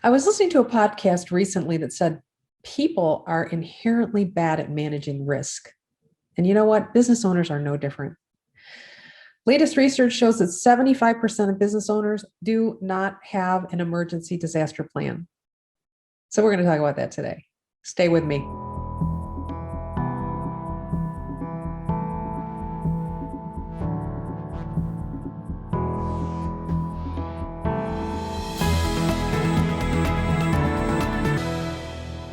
I was listening to a podcast recently that said people are inherently bad at managing risk. And you know what? Business owners are no different. Latest research shows that 75% of business owners do not have an emergency disaster plan. So we're going to talk about that today. Stay with me.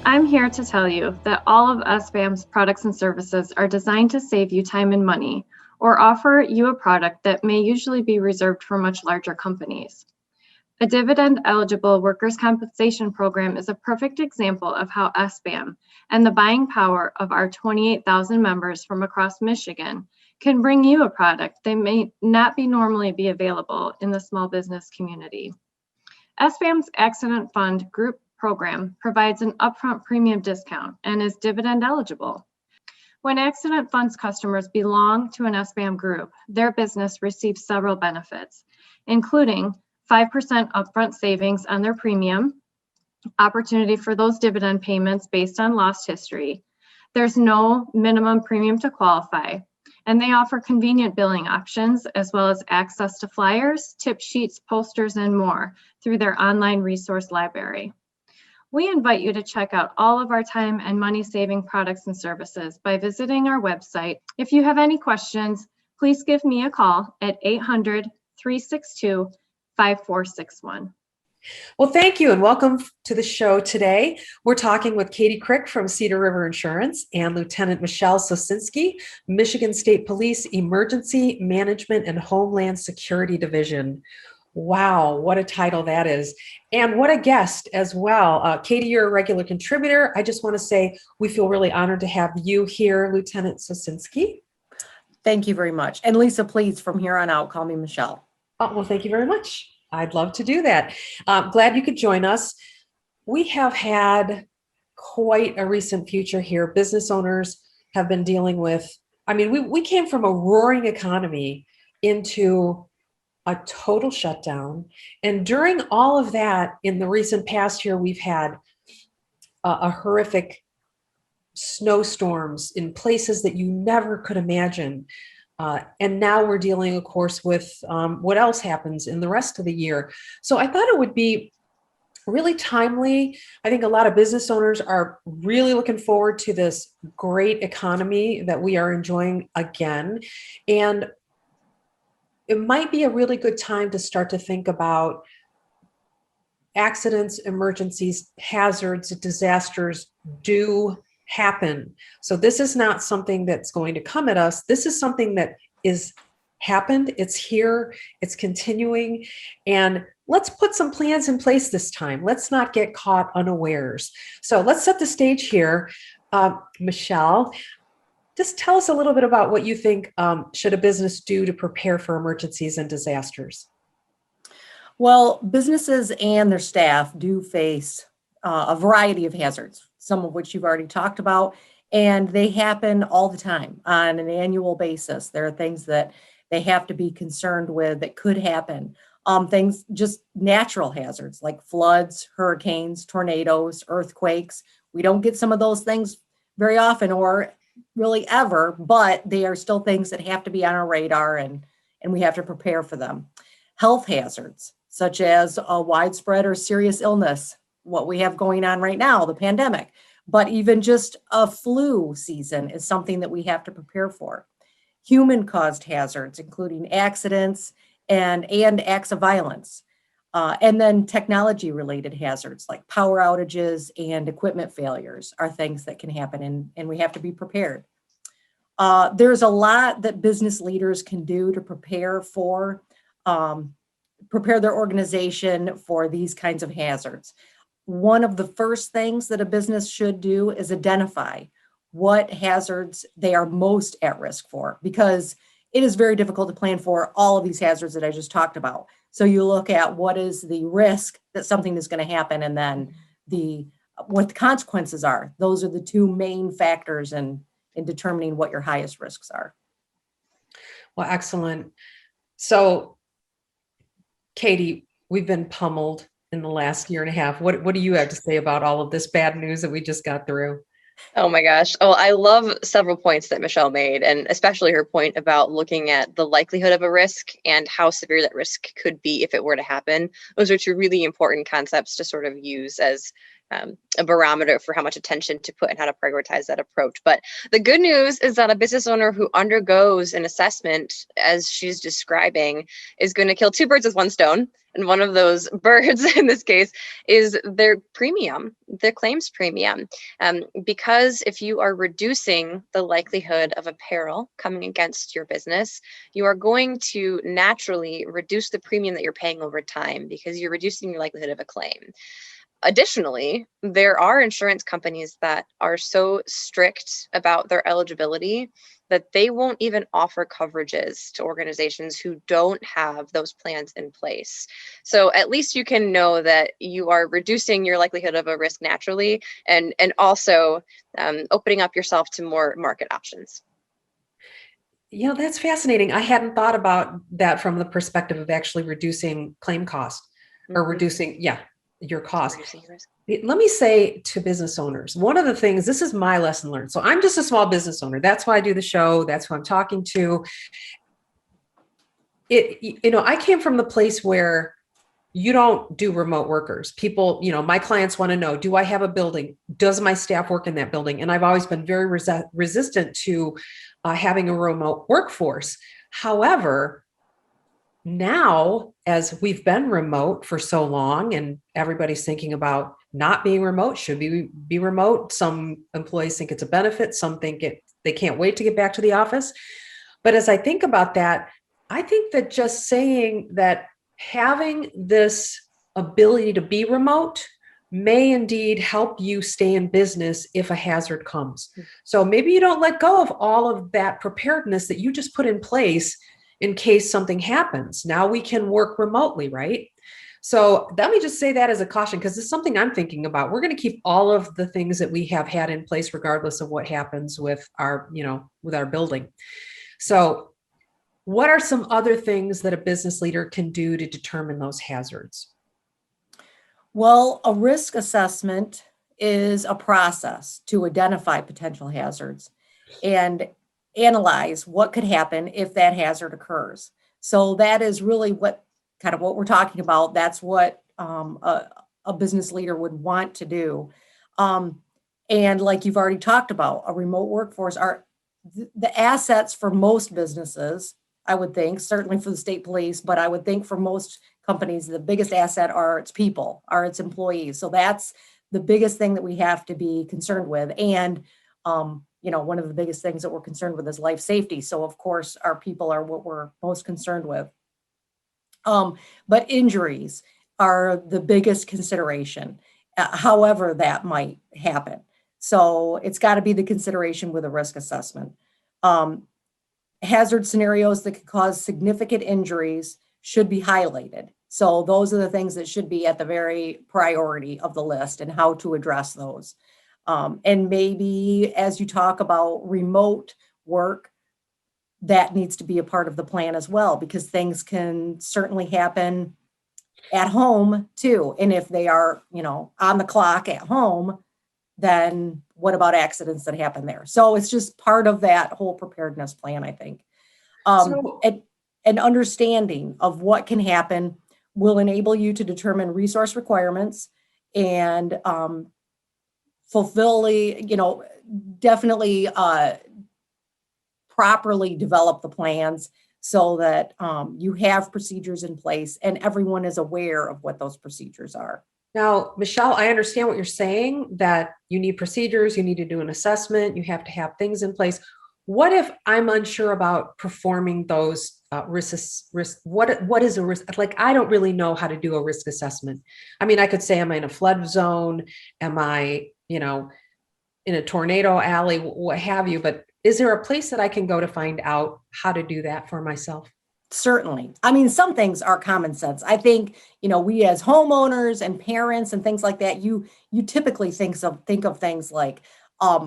I'm here to tell you that all of SBAM's products and services are designed to save you time and money, or offer you a product that may usually be reserved for much larger companies. A dividend-eligible workers' compensation program is a perfect example of how SBAM and the buying power of our 28,000 members from across Michigan can bring you a product that may not normally be available in the small business community. SBAM's Accident Fund Group program provides an upfront premium discount and is dividend eligible. When Accident Funds customers belong to an SBAM group, their business receives several benefits, including 5% upfront savings on their premium, opportunity for those dividend payments based on loss history. There's no minimum premium to qualify, and they offer convenient billing options as well as access to flyers, tip sheets, posters, and more through their online resource library. We invite you to check out all of our time and money-saving products and services by visiting our website. If you have any questions, please give me a call at 800-362-5461. Well, thank you and welcome to the show today. We're talking with Katie Crick from Cedar River Insurance and Lieutenant Michelle Sosinski, Michigan State Police Emergency Management and Homeland Security Division. Wow, what a title that is. And what a guest as well. Katie, you're a regular contributor. I just want to say we feel really honored to have you here, Lieutenant Sosinski. Thank you very much. And Lisa, please, from here on out, call me Michelle. Oh, well, thank you very much. I'd love to do that. Glad you could join us. We have had quite a recent future here. Business owners have been dealing with, we came from a roaring economy into a total shutdown. And during all of that, in the recent past year, we've had a horrific snowstorms in places that you never could imagine. And now we're dealing, of course, with what else happens in the rest of the year. So I thought it would be really timely. I think a lot of business owners are really looking forward to this great economy that we are enjoying again. And it might be a really good time to start to think about accidents, emergencies, hazards, disasters do happen. So this is not something that's going to come at us. This is something that is happened. It's here. It's continuing. And let's put some plans in place this time. Let's not get caught unawares. So let's set the stage here. Michelle, just tell us a little bit about what you think should a business do to prepare for emergencies and disasters. Well, businesses and their staff do face a variety of hazards, some of which you've already talked about, and they happen all the time on an annual basis. There are things that they have to be concerned with that could happen. Things, just natural hazards like floods, hurricanes, tornadoes, earthquakes. We don't get some of those things very often or really ever, but they are still things that have to be on our radar and we have to prepare for them. Health hazards, such as a widespread or serious illness, what we have going on right now, the pandemic, but even just a flu season is something that we have to prepare for. Human-caused hazards, including accidents and acts of violence. And then technology-related hazards like power outages and equipment failures are things that can happen, and we have to be prepared. There's a lot that business leaders can do to prepare their organization for these kinds of hazards. One of the first things that a business should do is identify what hazards they are most at risk for, because it is very difficult to plan for all of these hazards that I just talked about. So you look at what is the risk that something is going to happen, and then what the consequences are. Those are the two main factors in determining what your highest risks are. Well, excellent. So, Katie, we've been pummeled in the last year and a half. What do you have to say about all of this bad news that we just got through? Oh my gosh. Oh, I love several points that Michelle made, and especially her point about looking at the likelihood of a risk and how severe that risk could be if it were to happen. Those are two really important concepts to sort of use as a barometer for how much attention to put and how to prioritize that approach. But the good news is that a business owner who undergoes an assessment, as she's describing, is going to kill two birds with one stone. And one of those birds in this case is their premium, their claims premium. Because if you are reducing the likelihood of a peril coming against your business, you are going to naturally reduce the premium that you're paying over time because you're reducing your likelihood of a claim. Additionally, there are insurance companies that are so strict about their eligibility that they won't even offer coverages to organizations who don't have those plans in place. So at least you can know that you are reducing your likelihood of a risk naturally, and also opening up yourself to more market options. That's fascinating. I hadn't thought about that from the perspective of actually reducing claim cost or reducing, your cost. Reducing your risk. Let me say to business owners, one of the things, this is my lesson learned. So I'm just a small business owner. That's why I do the show. That's who I'm talking to. I came from the place where you don't do remote workers. People, my clients want to know, do I have a building? Does my staff work in that building? And I've always been very resistant to having a remote workforce. However, now, as we've been remote for so long and everybody's thinking about not being remote, should we be remote? Some employees think it's a benefit. Some think they can't wait to get back to the office. But as I think about that, I think that just saying that having this ability to be remote may indeed help you stay in business if a hazard comes. So maybe you don't let go of all of that preparedness that you just put in place in case something happens. Now we can work remotely, right? So let me just say that as a caution, because it's something I'm thinking about. We're going to keep all of the things that we have had in place, regardless of what happens with our building. So what are some other things that a business leader can do to determine those hazards? Well, a risk assessment is a process to identify potential hazards and analyze what could happen if that hazard occurs. So that is really what we're talking about. That's what a business leader would want to do. And like you've already talked about, a remote workforce are the assets for most businesses, I would think, certainly for the state police, but I would think for most companies, the biggest asset are its people, are its employees. So that's the biggest thing that we have to be concerned with. And one of the biggest things that we're concerned with is life safety. So of course, our people are what we're most concerned with. But injuries are the biggest consideration, however that might happen. So it's got to be the consideration with a risk assessment. Hazard scenarios that could cause significant injuries should be highlighted. So those are the things that should be at the very priority of the list and how to address those. And maybe as you talk about remote work, that needs to be a part of the plan as well, because things can certainly happen at home too. And if they are, on the clock at home, then what about accidents that happen there? So it's just part of that whole preparedness plan, I think. An understanding of what can happen will enable you to determine resource requirements and definitely properly develop the plans so that you have procedures in place and everyone is aware of what those procedures are. Now, Michelle, I understand what you're saying, that you need procedures, you need to do an assessment, you have to have things in place. What if I'm unsure about performing those risks? What is a risk? Like, I don't really know how to do a risk assessment. I mean, I could say, am I in a flood zone? Am I, in a tornado alley, what have you? But is there a place that I can go to find out how to do that for myself? Certainly. I mean, some things are common sense. I think, we as homeowners and parents and things like that, you typically think of things like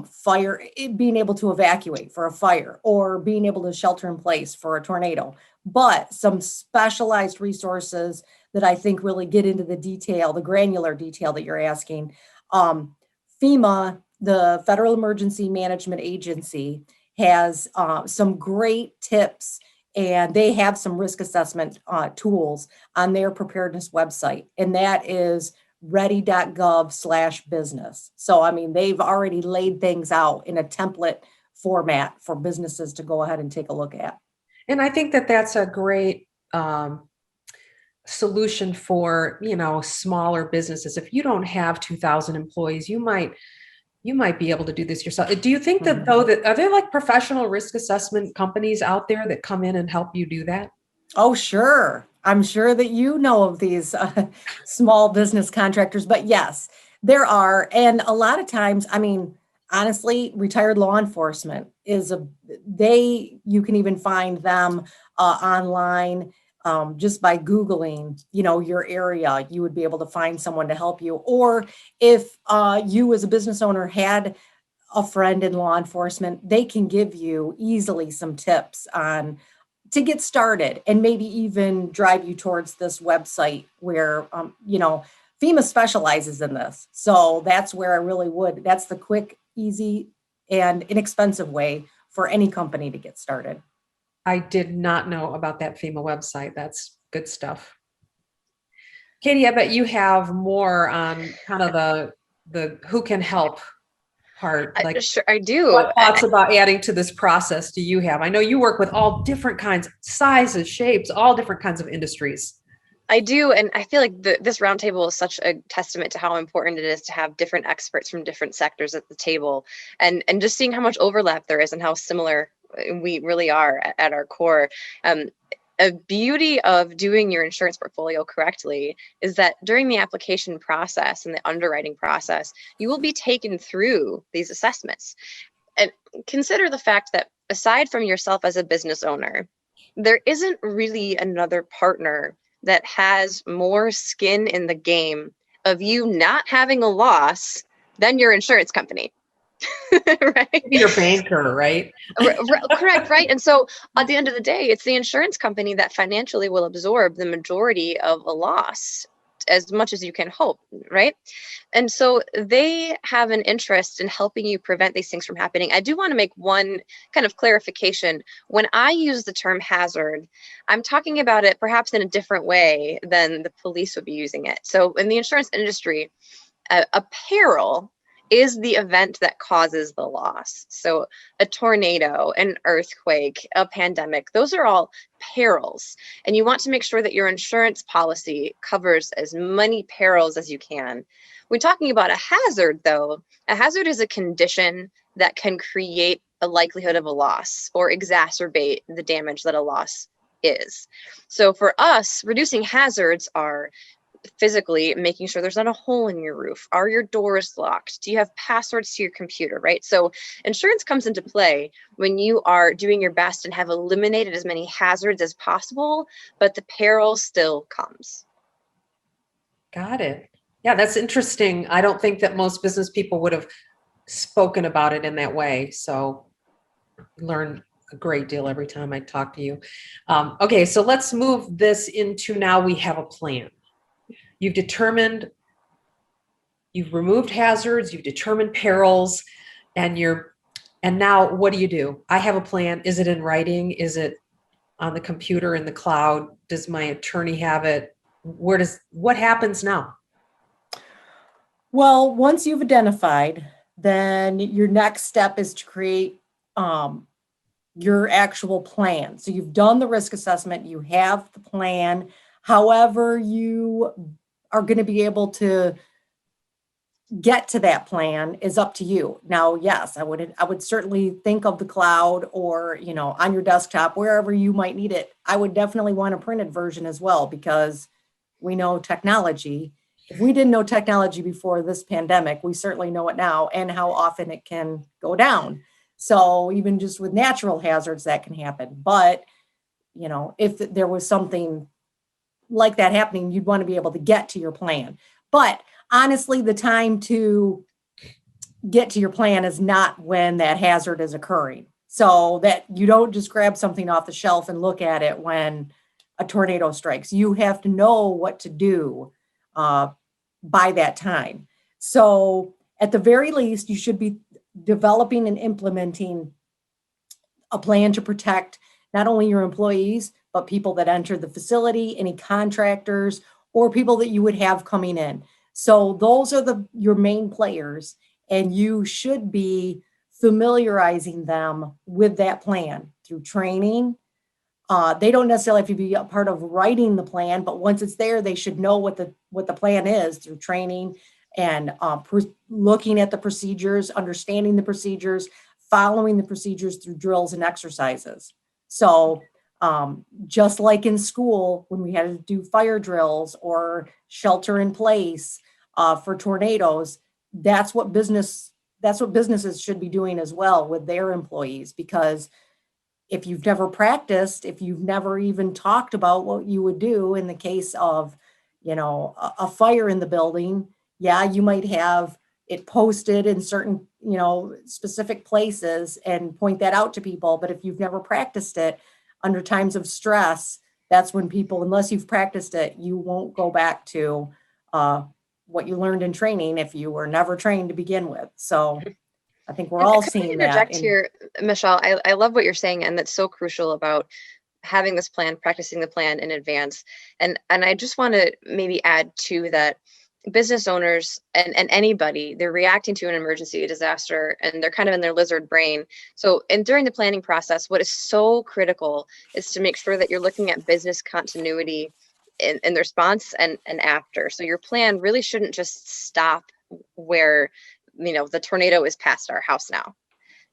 fire, being able to evacuate for a fire or being able to shelter in place for a tornado. But some specialized resources that I think really get into the detail, the granular detail that you're asking. FEMA, the Federal Emergency Management Agency, has some great tips, and they have some risk assessment tools on their preparedness website, and that is ready.gov/business. So, I mean, they've already laid things out in a template format for businesses to go ahead and take a look at. And I think that that's a great solution for, smaller businesses. If you don't have 2,000 employees, you might be able to do this yourself. Do you think that though, that are there like professional risk assessment companies out there that come in and help you do that? Oh, sure. I'm sure that you know of these small business contractors, but yes, there are. And a lot of times, I mean, honestly, retired law enforcement you can even find them online just by Googling, your area. You would be able to find someone to help you. Or if you as a business owner had a friend in law enforcement, they can give you easily some tips on to get started and maybe even drive you towards this website where, FEMA specializes in this. So that's where that's the quick, easy, and inexpensive way for any company to get started. I did not know about that FEMA website. That's good stuff. Katie, I bet you have more on kind of the who can help part. Like, Sure, I do. what thoughts about adding to this process do you have? I know you work with all different kinds, sizes, shapes, all different kinds of industries. I do. And I feel like this roundtable is such a testament to how important it is to have different experts from different sectors at the table, and just seeing how much overlap there is and how similar we really are at our core. A beauty of doing your insurance portfolio correctly is that during the application process and the underwriting process, you will be taken through these assessments. And consider the fact that aside from yourself as a business owner, there isn't really another partner that has more skin in the game of you not having a loss than your insurance company. Right? Maybe your banker, right? Correct, right? And so at the end of the day, it's the insurance company that financially will absorb the majority of a loss, as much as you can hope, right? And so they have an interest in helping you prevent these things from happening. I do want to make one kind of clarification. When I use the term hazard, I'm talking about it perhaps in a different way than the police would be using it. So in the insurance industry, a peril is the event that causes the loss. So a tornado, an earthquake, a pandemic, those are all perils. And you want to make sure that your insurance policy covers as many perils as you can. When talking about a hazard, though, a hazard is a condition that can create a likelihood of a loss or exacerbate the damage that a loss is. So for us, reducing hazards are physically making sure there's not a hole in your roof. Are your doors locked? Do you have passwords to your computer, right? So insurance comes into play when you are doing your best and have eliminated as many hazards as possible, but the peril still comes. Got it. Yeah, that's interesting. I don't think that most business people would have spoken about it in that way. So learn a great deal every time I talk to you. Okay, so let's move this into now we have a plan. You've removed hazards, you've determined perils, and now what do? I have a plan. Is it in writing? Is it on the computer in the cloud? Does my attorney have it? What happens now? Well, once you've identified, then your next step is to create your actual plan. So you've done the risk assessment, you have the plan. However, you are going to be able to get to that plan is up to you. Now, yes, I would certainly think of the cloud or, on your desktop, wherever you might need it. I would definitely want a printed version as well, because we know technology. If we didn't know technology before this pandemic, we certainly know it now, and how often it can go down. So even just with natural hazards, that can happen. But, if there was something like that happening, you'd want to be able to get to your plan. But honestly, the time to get to your plan is not when that hazard is occurring. So that you don't just grab something off the shelf and look at it when a tornado strikes. You have to know what to do by that time. So at the very least, you should be developing and implementing a plan to protect not only your employees, but people that enter the facility, any contractors, or people that you would have coming in. So those are your main players, and you should be familiarizing them with that plan through training. They don't necessarily have to be a part of writing the plan, but once it's there, they should know what the plan is through training and looking at the procedures, understanding the procedures, following the procedures through drills and exercises. So just like in school, when we had to do fire drills or shelter in place for tornadoes, that's what businesses should be doing as well with their employees, because if you've never practiced, if you've never even talked about what you would do in the case of, a fire in the building, yeah, you might have it posted in certain, specific places and point that out to people. But if you've never practiced it under times of stress, that's when people, unless you've practiced it, you won't go back to what you learned in training if you were never trained to begin with. So I think we're all seeing that. Interject here, Michelle. I love what you're saying, and that's so crucial about having this plan, practicing the plan in advance. And I just want to maybe add to that, business owners and anybody, they're reacting to an emergency, a disaster, and they're kind of in their lizard brain. So, and during the planning process, what is so critical is to make sure that you're looking at business continuity in the response and after. So your plan really shouldn't just stop where the tornado is past our house now.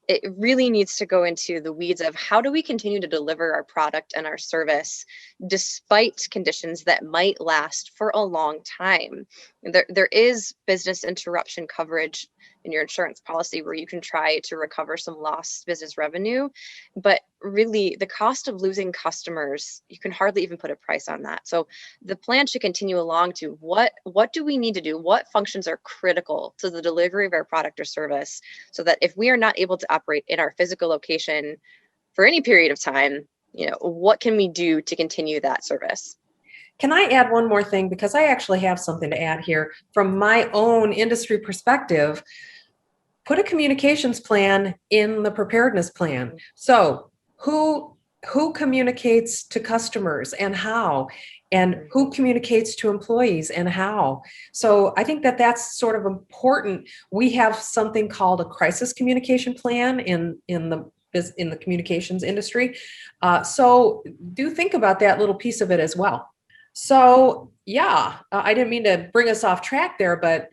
It really needs to go into the weeds of how do we continue to deliver our product and our service despite conditions that might last for a long time. There is business interruption coverage in your insurance policy where you can try to recover some lost business revenue, but really the cost of losing customers, you can hardly even put a price on that. So the plan should continue along to what do we need to do? What functions are critical to the delivery of our product or service, so that if we are not able to operate in our physical location for any period of time, what can we do to continue that service? Can I add one more thing? Because I actually have something to add here from my own industry perspective. Put a communications plan in the preparedness plan. So who communicates to customers and how, and who communicates to employees and how. So I think that that's sort of important. We have something called a crisis communication plan in the communications industry. So do think about that little piece of it as well. So yeah, I didn't mean to bring us off track there, but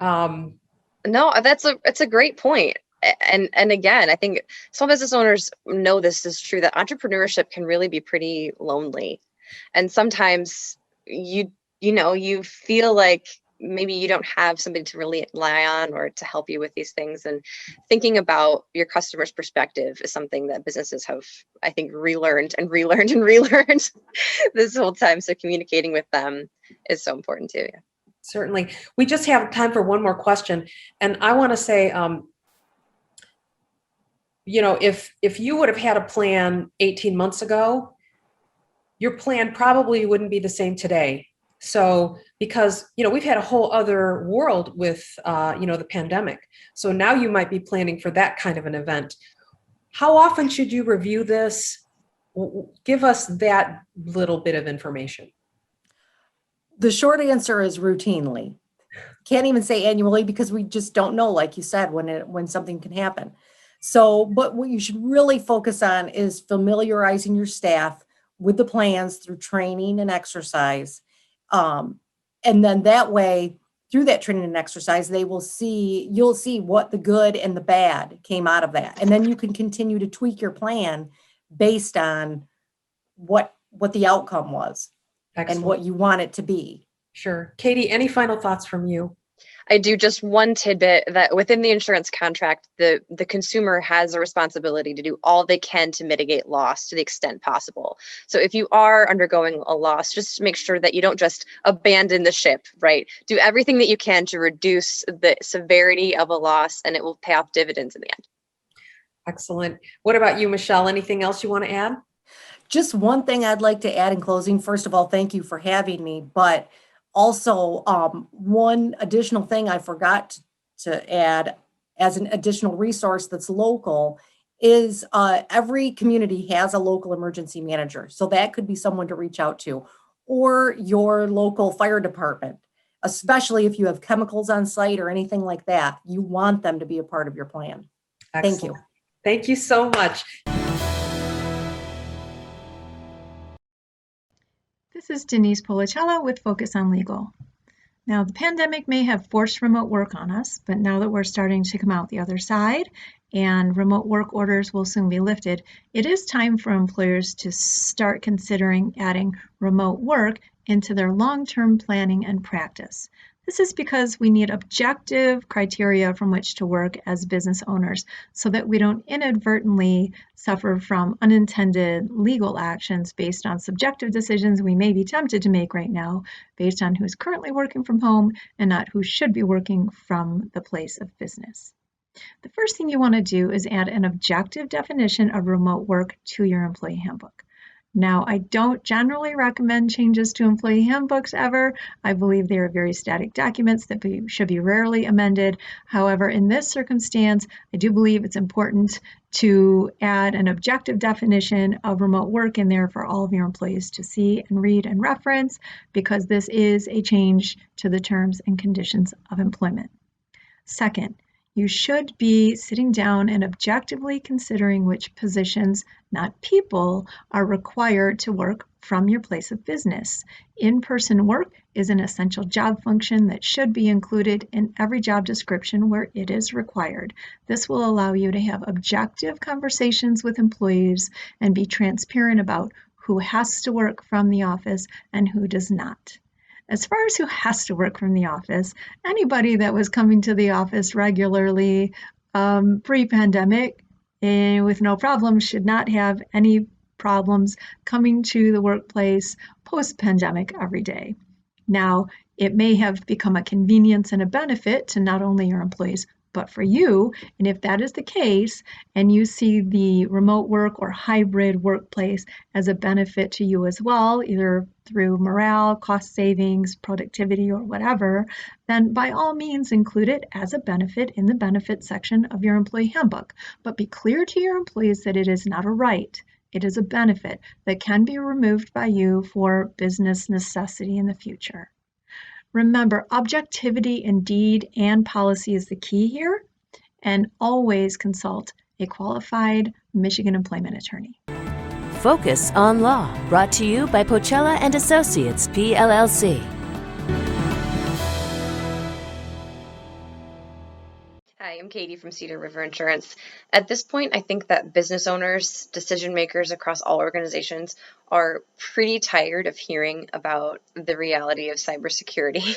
no, it's a great point. And again, I think small business owners know this is true, that entrepreneurship can really be pretty lonely. And sometimes you feel like maybe you don't have somebody to really rely on or to help you with these things. And thinking about your customer's perspective is something that businesses have, I think, relearned this whole time. So communicating with them is so important too. Yeah. Certainly. We just have time for one more question. And I want to say, if you would have had a plan 18 months ago, your plan probably wouldn't be the same today. So, because, we've had a whole other world with, the pandemic. So now you might be planning for that kind of an event. How often should you review this? Give us that little bit of information. The short answer is routinely. Can't even say annually because we just don't know, like you said, when something can happen. So, but what you should really focus on is familiarizing your staff with the plans through training and exercise. And then that way, through that training and exercise, you'll see what the good and the bad came out of that. And then you can continue to tweak your plan based on what the outcome was. Excellent. And what you want it to be. Sure. Katie, any final thoughts from you? I do just one tidbit that within the insurance contract, the consumer has a responsibility to do all they can to mitigate loss to the extent possible. So if you are undergoing a loss, just make sure that you don't just abandon the ship, right? Do everything that you can to reduce the severity of a loss, and it will pay off dividends in the end. Excellent. What about you, Michelle? Anything else you want to add? Just one thing I'd like to add in closing. First of all, thank you for having me. But also, one additional thing I forgot to add as an additional resource that's local is every community has a local emergency manager. So that could be someone to reach out to, or your local fire department, especially if you have chemicals on site or anything like that. You want them to be a part of your plan. Thank you. Excellent. Thank you so much. This is Denise Policella with Focus on Legal. Now, the pandemic may have forced remote work on us, but now that we're starting to come out the other side and remote work orders will soon be lifted, it is time for employers to start considering adding remote work into their long-term planning and practice. This is because we need objective criteria from which to work as business owners so that we don't inadvertently suffer from unintended legal actions based on subjective decisions we may be tempted to make right now based on who's currently working from home and not who should be working from the place of business. The first thing you want to do is add an objective definition of remote work to your employee handbook. Now, I don't generally recommend changes to employee handbooks ever. I believe they are very static documents that should be rarely amended. However, in this circumstance, I do believe it's important to add an objective definition of remote work in there for all of your employees to see and read and reference, because this is a change to the terms and conditions of employment. Second, you should be sitting down and objectively considering which positions, not people, are required to work from your place of business. In-person work is an essential job function that should be included in every job description where it is required. This will allow you to have objective conversations with employees and be transparent about who has to work from the office and who does not. As far as who has to work from the office, anybody that was coming to the office regularly pre-pandemic with no problems should not have any problems coming to the workplace post-pandemic every day. Now, it may have become a convenience and a benefit to not only your employees, but for you. And if that is the case, and you see the remote work or hybrid workplace as a benefit to you as well, either through morale, cost savings, productivity, or whatever, then by all means include it as a benefit in the benefits section of your employee handbook. But be clear to your employees that it is not a right. It is a benefit that can be removed by you for business necessity in the future. Remember, objectivity in deed and policy is the key here, and always consult a qualified Michigan employment attorney. Focus on Law, brought to you by Pochella and Associates, PLLC. Hi, I'm Katie from Cedar River Insurance. At this point, I think that business owners, decision makers across all organizations are pretty tired of hearing about the reality of cybersecurity.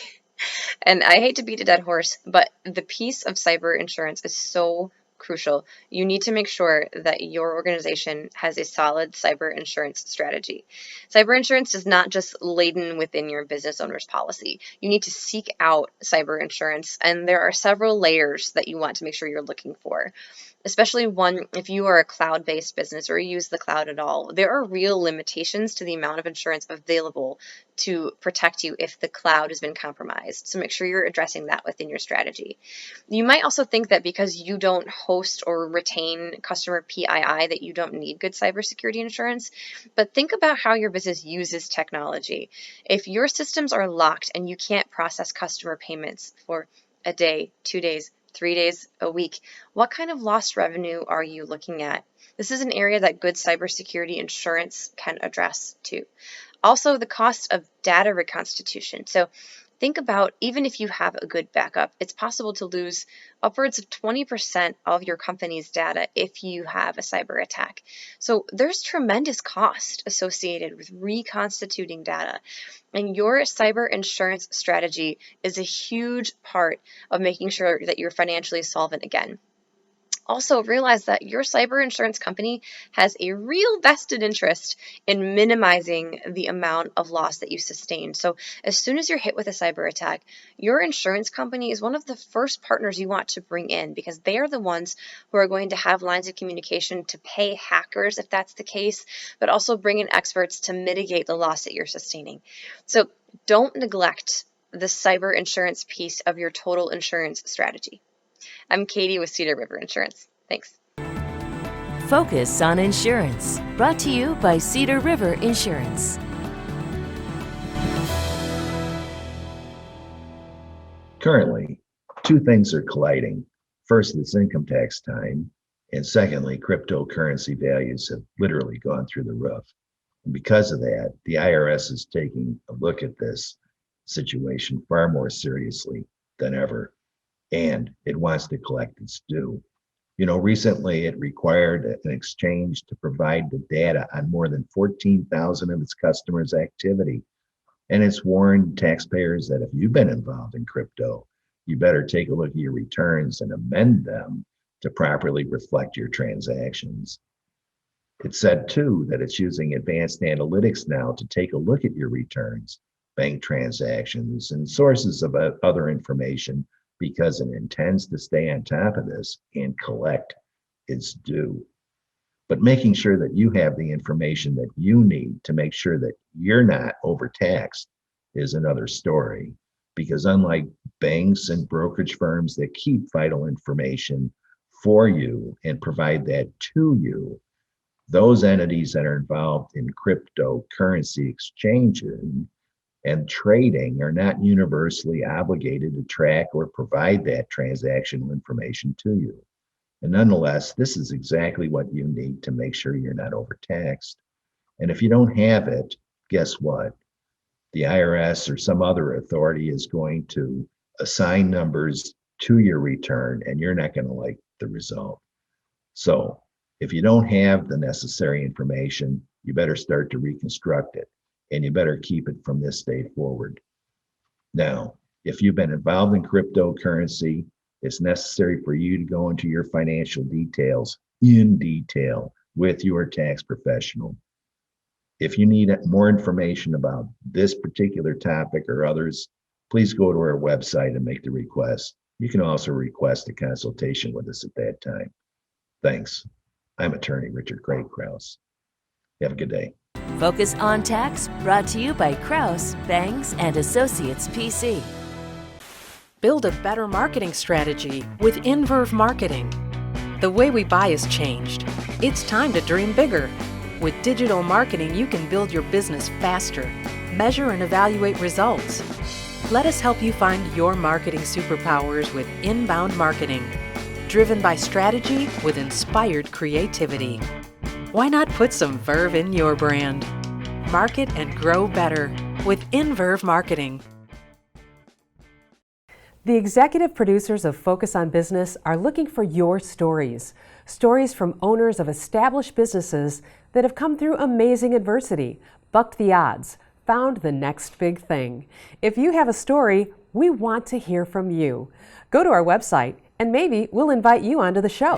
And I hate to beat a dead horse, but the piece of cyber insurance is so crucial. You need to make sure that your organization has a solid cyber insurance strategy. Cyber insurance is not just laden within your business owner's policy. You need to seek out cyber insurance, and there are several layers that you want to make sure you're looking for. Especially one, if you are a cloud-based business or use the cloud at all, there are real limitations to the amount of insurance available to protect you if the cloud has been compromised. So make sure you're addressing that within your strategy. You might also think that because you don't host or retain customer PII that you don't need good cybersecurity insurance, but think about how your business uses technology. If your systems are locked and you can't process customer payments for a day, 2 days, 3 days, a week, what kind of lost revenue are you looking at? This is an area that good cybersecurity insurance can address too. Also, the cost of data reconstitution. So think about, even if you have a good backup, it's possible to lose upwards of 20% of your company's data if you have a cyber attack. So there's tremendous cost associated with reconstituting data. And your cyber insurance strategy is a huge part of making sure that you're financially solvent again. Also, realize that your cyber insurance company has a real vested interest in minimizing the amount of loss that you sustain. So, as soon as you're hit with a cyber attack, your insurance company is one of the first partners you want to bring in, because they are the ones who are going to have lines of communication to pay hackers if that's the case, but also bring in experts to mitigate the loss that you're sustaining. So, don't neglect the cyber insurance piece of your total insurance strategy. I'm Katie with Cedar River Insurance. Thanks. Focus on Insurance, brought to you by Cedar River Insurance. Currently, two things are colliding. First, it's income tax time, and secondly, cryptocurrency values have literally gone through the roof. And because of that, the IRS is taking a look at this situation far more seriously than ever, and it wants to collect its due. Recently it required an exchange to provide the data on more than 14,000 of its customers' activity. And it's warned taxpayers that if you've been involved in crypto, you better take a look at your returns and amend them to properly reflect your transactions. It said too that it's using advanced analytics now to take a look at your returns, bank transactions, and sources of other information, because it intends to stay on top of this and collect its due. But making sure that you have the information that you need to make sure that you're not overtaxed is another story, because unlike banks and brokerage firms that keep vital information for you and provide that to you, those entities that are involved in cryptocurrency exchanging and trading are not universally obligated to track or provide that transactional information to you. And nonetheless, this is exactly what you need to make sure you're not overtaxed. And if you don't have it, guess what? The IRS or some other authority is going to assign numbers to your return, and you're not going to like the result. So if you don't have the necessary information, you better start to reconstruct it, and you better keep it from this day forward. Now, if you've been involved in cryptocurrency, it's necessary for you to go into your financial details in detail with your tax professional. If you need more information about this particular topic or others, please go to our website and make the request. You can also request a consultation with us at that time. Thanks. I'm attorney Richard Craig Krause. Have a good day. Focus on Tax, brought to you by Krause, Bangs and Associates PC. Build a better marketing strategy with Inverve Marketing. The way we buy has changed. It's time to dream bigger. With digital marketing, you can build your business faster, measure and evaluate results. Let us help you find your marketing superpowers with Inbound Marketing, driven by strategy with inspired creativity. Why not put some verve in your brand? Market and grow better with Inverve Marketing. The executive producers of Focus on Business are looking for your stories. Stories from owners of established businesses that have come through amazing adversity, bucked the odds, found the next big thing. If you have a story, we want to hear from you. Go to our website and maybe we'll invite you onto the show.